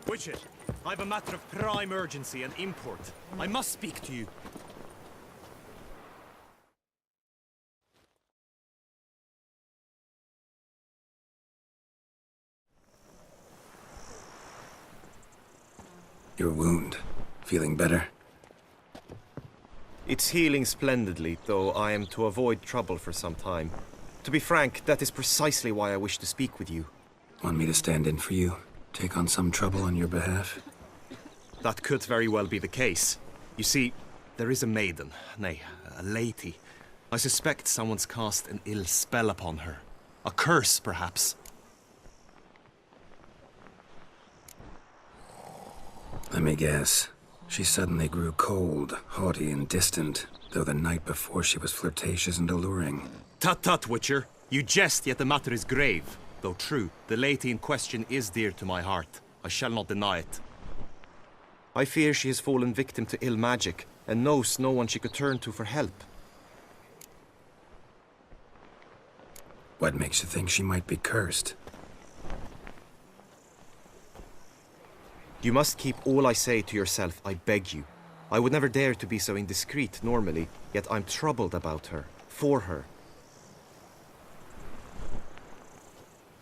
Witcher, I've a matter of prime urgency and import. I must speak to you. Your wound. Feeling better? It's healing splendidly, though I am to avoid trouble for some time. To be frank, that is precisely why I wish to speak with you. Want me to stand in for you? Take on some trouble on your behalf? That could very well be the case. You see, there is a maiden, nay, a lady. I suspect someone's cast an ill spell upon her. A curse, perhaps. Let me guess. She suddenly grew cold, haughty, and distant, though the night before she was flirtatious and alluring. Tut tut, Witcher. You jest, yet the matter is grave. Though true, the lady in question is dear to my heart. I shall not deny it. I fear she has fallen victim to ill magic, and knows no one she could turn to for help. What makes you think she might be cursed? You must keep all I say to yourself, I beg you. I would never dare to be so indiscreet normally, yet I'm troubled about her, for her.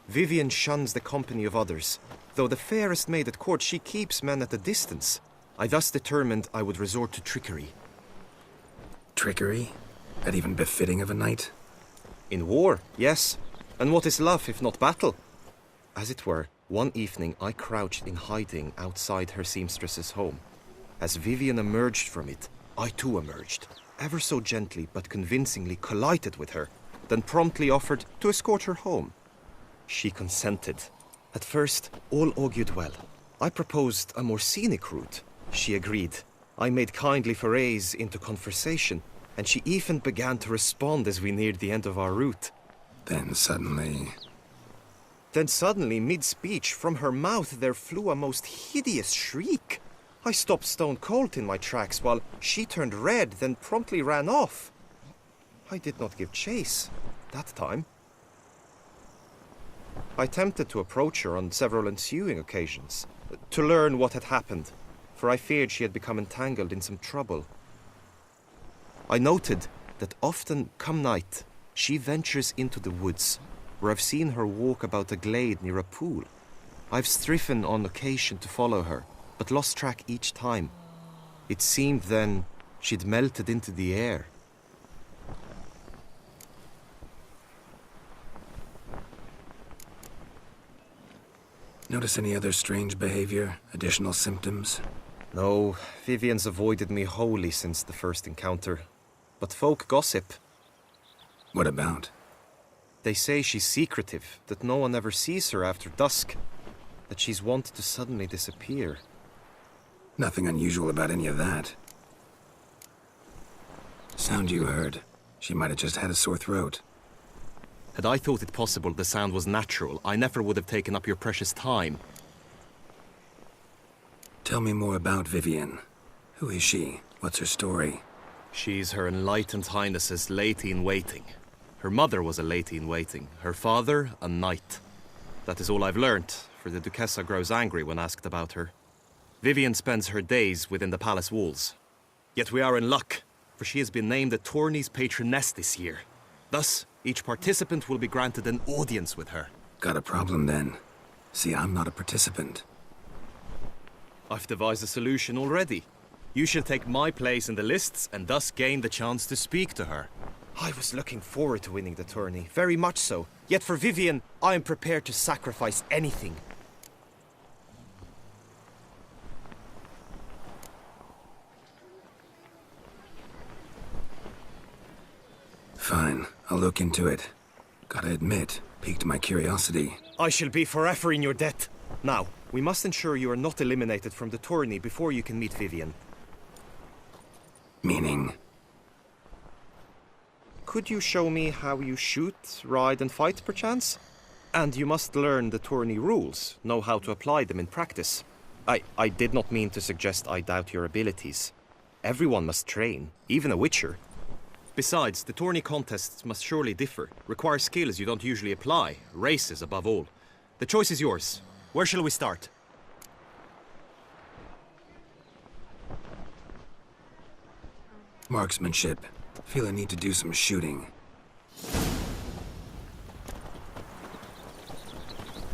Vivian shuns the company of others. Though the fairest maid at court, she keeps men at a distance. I thus determined I would resort to trickery. Trickery? That even befitting of a knight? In war, yes. And what is love if not battle? As it were, one evening I crouched in hiding outside her seamstress's home. As Vivian emerged from it, I too emerged, ever so gently but convincingly collided with her, then promptly offered to escort her home. She consented. At first, all augured well. I proposed a more scenic route. She agreed. I made kindly forays into conversation, and she even began to respond as we neared the end of our route. Then suddenly, mid-speech, from her mouth there flew a most hideous shriek. I stopped stone cold in my tracks while she turned red, then promptly ran off. I did not give chase that time. I attempted to approach her on several ensuing occasions, to learn what had happened, for I feared she had become entangled in some trouble. I noted that often, come night, she ventures into the woods, where I've seen her walk about a glade near a pool. I've striven on occasion to follow her, but lost track each time. It seemed then she'd melted into the air. notice any other strange behavior, additional symptoms? No, Vivian's avoided me wholly since the first encounter. But folk gossip. What about? They say she's secretive, that no one ever sees her after dusk, that she's wont to suddenly disappear. Nothing unusual about any of that. Sound you heard. She might have just had a sore throat. Had I thought it possible the sound was natural, I never would have taken up your precious time. Tell me more about Vivian. Who is she? What's her story? She's Her Enlightened Highness's lady-in-waiting. Her mother was a lady-in-waiting, her father a knight. That is all I've learnt, for the Duchessa grows angry when asked about her. Vivian spends her days within the palace walls. Yet we are in luck, for she has been named the tourney's patroness this year. Thus, each participant will be granted an audience with her. Got a problem then. See, I'm not a participant. I've devised a solution already. You shall take my place in the lists and thus gain the chance to speak to her. I was looking forward to winning the tourney, very much so. Yet for Vivian, I am prepared to sacrifice anything. Fine, I'll look into it. Gotta admit, piqued my curiosity. I shall be forever in your debt. Now, we must ensure you are not eliminated from the tourney before you can meet Vivian. Meaning? Could you show me how you shoot, ride and fight, perchance? And you must learn the tourney rules, know how to apply them in practice. I did not mean to suggest I doubt your abilities. Everyone must train, even a witcher. Besides, the tourney contests must surely differ, require skills you don't usually apply, races above all. The choice is yours. Where shall we start? Marksmanship. Feel a need to do some shooting.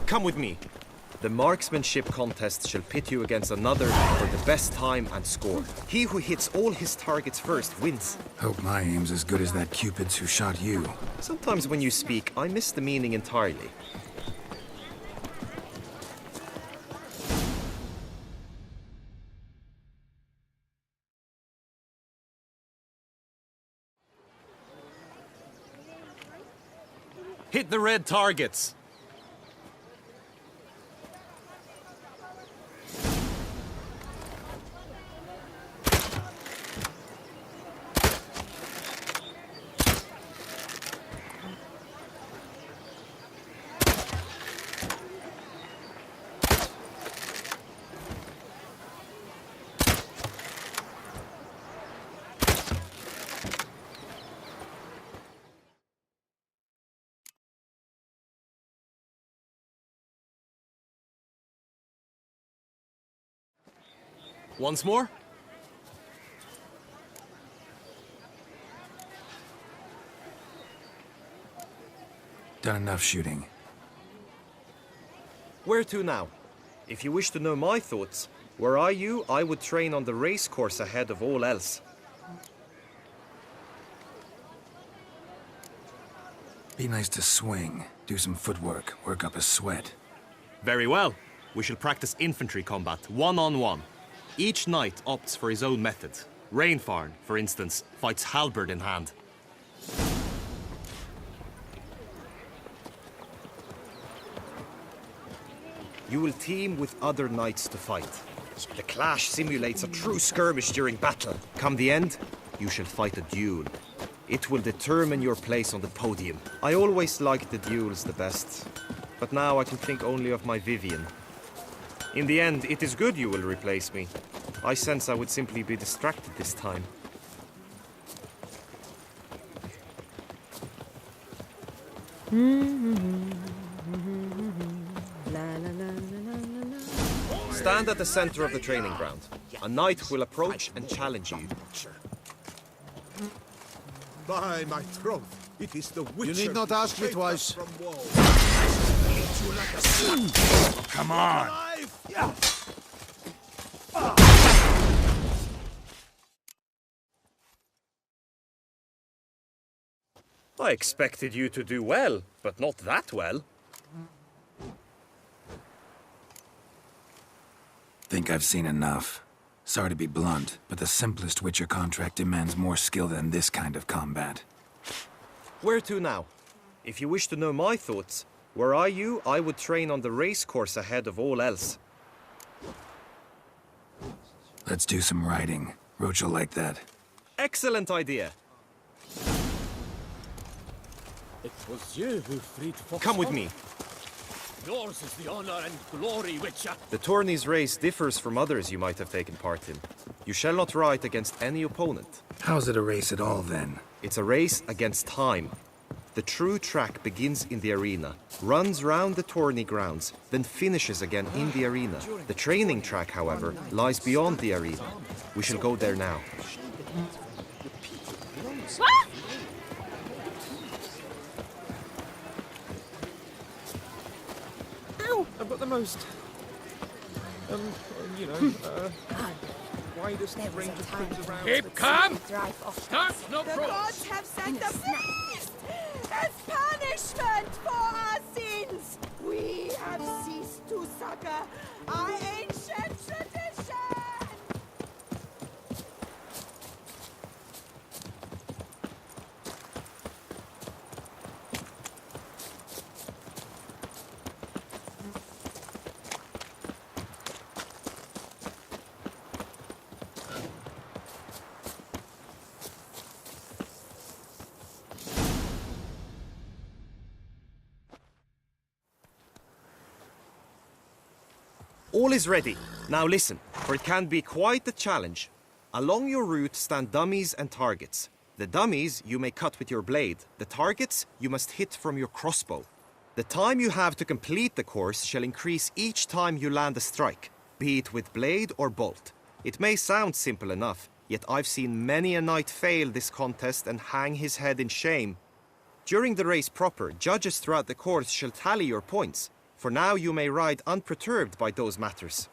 Come with me. The marksmanship contest shall pit you against another for the best time and score. He who hits all his targets first wins. Hope my aim's as good as that Cupid's who shot you. Sometimes when you speak, I miss the meaning entirely. Hit the red targets! Once more? Done enough shooting. Where to now? If you wish to know my thoughts, were I you, I would train on the race course ahead of all else. Be nice to swing, do some footwork, work up a sweat. Very well. We shall practice infantry combat, one-on-one. Each knight opts for his own method. Rainfarn, for instance, fights halberd in hand. You will team with other knights to fight. The clash simulates a true skirmish during battle. Come the end, you shall fight a duel. It will determine your place on the podium. I always liked the duels the best, but now I can think only of my Vivian. In the end, it is good you will replace me. I sense I would simply be distracted this time. Stand at the center of the training ground. A knight will approach and challenge you. By my troth, it is the witcher. You need not ask me twice. Come on! I expected you to do well, but not that well. Think I've seen enough. Sorry to be blunt, but the simplest Witcher contract demands more skill than this kind of combat. Where to now? If you wish to know my thoughts, were I you, I would train on the race course ahead of all else. Let's do some riding. Roach will like that. Excellent idea. It was you who freed Fox. Come with me. Yours is the honor and glory, Witcher. The tourney's race differs from others you might have taken part in. You shall not ride against any opponent. How's it a race at all, then? It's a race against time. The true track begins in the arena, runs round the tourney grounds, then finishes again in the arena. The training track, however, lies beyond the arena. We shall go there now. I've got the most, widest range of trips around. Keep calm! Start no The cross! gods have sent a beast as punishment for our sins. We have ceased to succor our ancient tradition. All is ready. Now listen, for it can be quite the challenge. Along your route stand dummies and targets. The dummies you may cut with your blade. The targets you must hit from your crossbow. The time you have to complete the course shall increase each time you land a strike, be it with blade or bolt. It may sound simple enough, Yet I've seen many a knight fail this contest and hang his head in shame. During the race proper, judges throughout the course shall tally your points, for now you may ride unperturbed by those matters.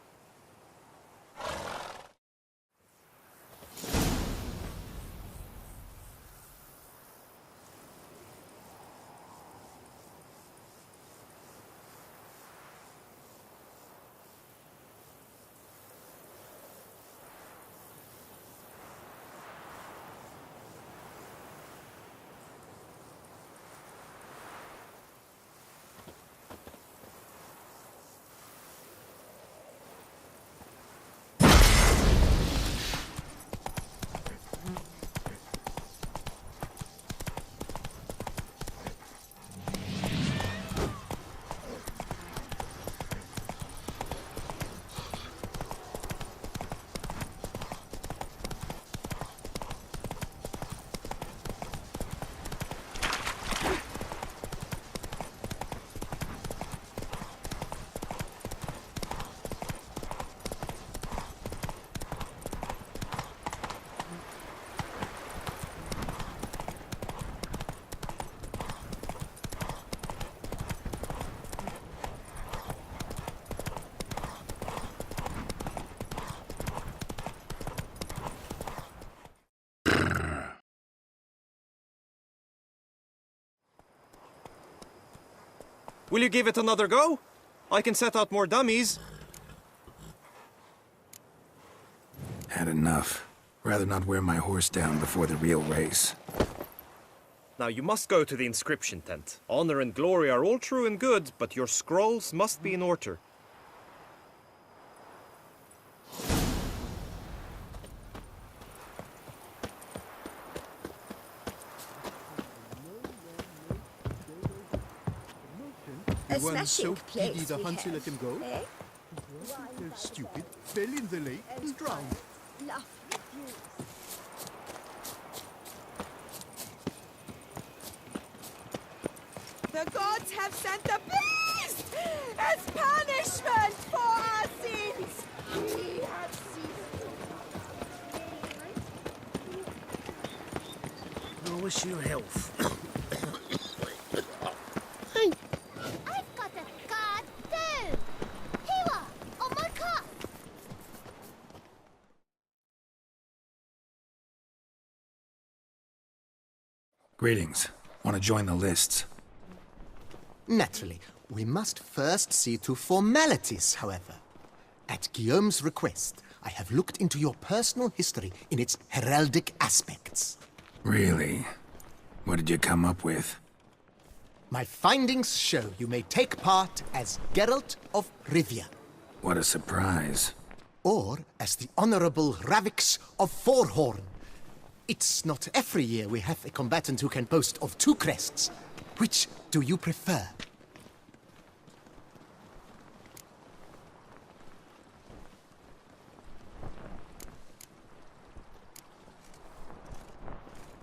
Will you give it another go? I can set out more dummies. Had enough. Rather not wear my horse down before the real race. Now you must go to the inscription tent. Honor and glory are all true and good, but your scrolls must be in order. You weren't so giddy the hunter let him go? Stupid. Fell in the lake and drowned. The gods have sent a beast as punishment for our sins. We have ceased. I wish you health. I've got a card too. Here, on my cup. Greetings. Want to join the lists? Naturally, we must first see to formalities, however. At Guillaume's request, I have looked into your personal history in its heraldic aspects. Really? What did you come up with? My findings show you may take part as Geralt of Rivia, What a surprise. or as the Honorable Ravix of Forhorn. It's not every year we have a combatant who can boast of 2 crests. Which do you prefer?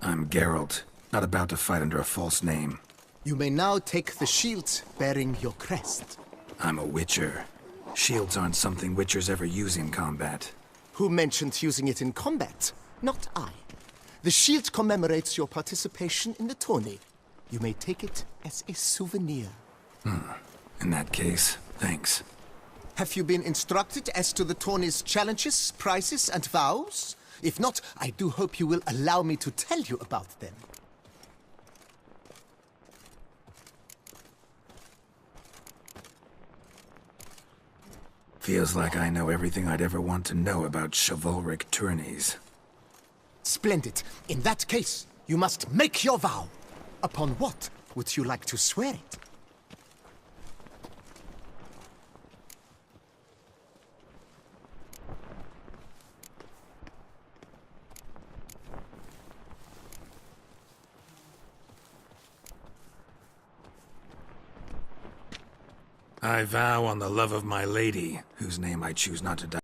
I'm Geralt, not about to fight under a false name. You may now take the shield bearing your crest. I'm a witcher. Shields aren't something witchers ever use in combat. Who mentioned using it in combat? Not I. The shield commemorates your participation in the tourney. You may take it as a souvenir. In that case, thanks. Have you been instructed as to the tourney's challenges, prizes, and vows? If not, I do hope you will allow me to tell you about them. Feels like I know everything I'd ever want to know about chivalric tourneys. Splendid. In that case, you must make your vow. Upon what would you like to swear it? I vow on the love of my lady, whose name I choose not to